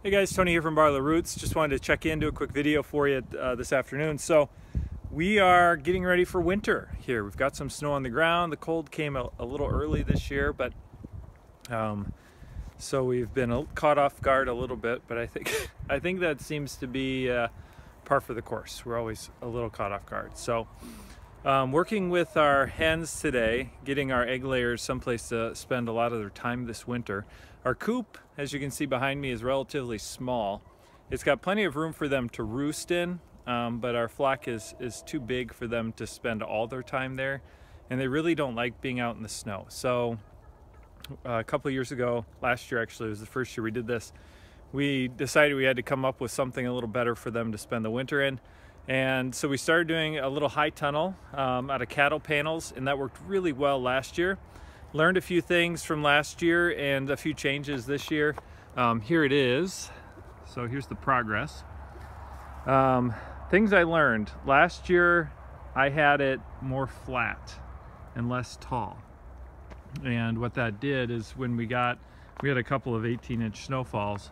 Hey guys, Tony here from Barlow Roots. Just wanted to check in, do a quick video for you this afternoon. So we are getting ready for winter here. We've got some snow on the ground. The cold came a little early this year, but so we've been caught off guard a little bit. But I think that seems to be par for the course. We're always a little caught off guard. So working with our hens today, getting our egg layers someplace to spend a lot of their time this winter. Our coop, as you can see behind me, is relatively small. It's got plenty of room for them to roost in, but our flock is too big for them to spend all their time there, and they really don't like being out in the snow. So a couple of years ago, last year actually, was the first year we did this, we decided we had to come up with something a little better for them to spend the winter in. And so we started doing a little high tunnel out of cattle panels, and that worked really well last year. Learned a few things from last year and a few changes this year. Here it is. So here's the progress. Things I learned. Last year I had it more flat and less tall. And what that did is when we had a couple of 18-inch snowfalls,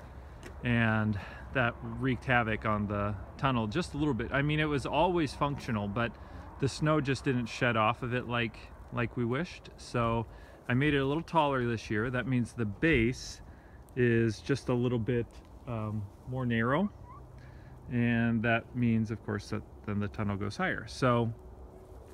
and that wreaked havoc on the tunnel just a little bit. I mean, it was always functional, but the snow just didn't shed off of it like we wished. So I made it a little taller this year. That means the base is just a little bit more narrow, and that means, of course, that then the tunnel goes higher. So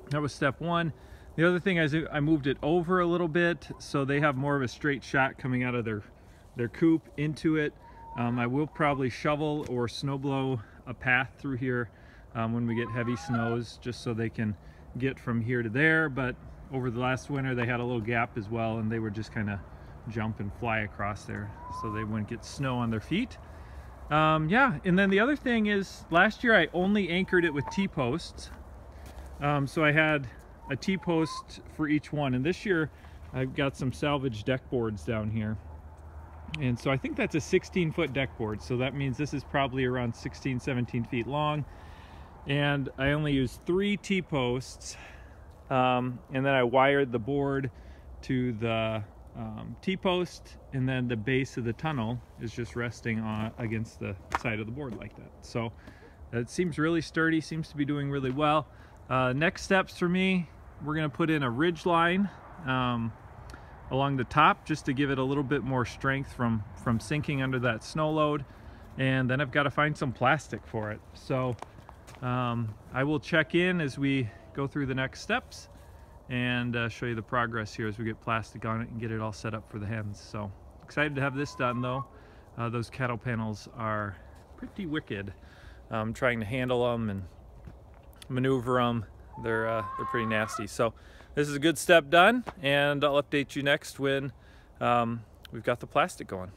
that was step one. The other thing is I moved it over a little bit so they have more of a straight shot coming out of their coop into it. I will probably shovel or snow blow a path through here when we get heavy snows, just so they can get from here to there. But over the last winter they had a little gap as well, and they would just kind of jump and fly across there so they wouldn't get snow on their feet. Yeah, and then the other thing is last year I only anchored it with T-posts. So I had a T-post for each one, and this year I've got some salvage deck boards down here. And so I think that's a 16-foot deck board, so that means this is probably around 16, 17 feet long. And I only used 3 T-posts, and then I wired the board to the T-post, and then the base of the tunnel is just resting against the side of the board like that. So it seems really sturdy, seems to be doing really well. Next steps for me, we're going to put in a ridge line along the top, just to give it a little bit more strength from sinking under that snow load. And then I've got to find some plastic for it. So I will check in as we go through the next steps and show you the progress here as we get plastic on it and get it all set up for the hens. So excited to have this done though. Those cattle panels are pretty wicked. Trying to handle them and maneuver them, they're pretty nasty. So this is a good step done, and I'll update you next when we've got the plastic going.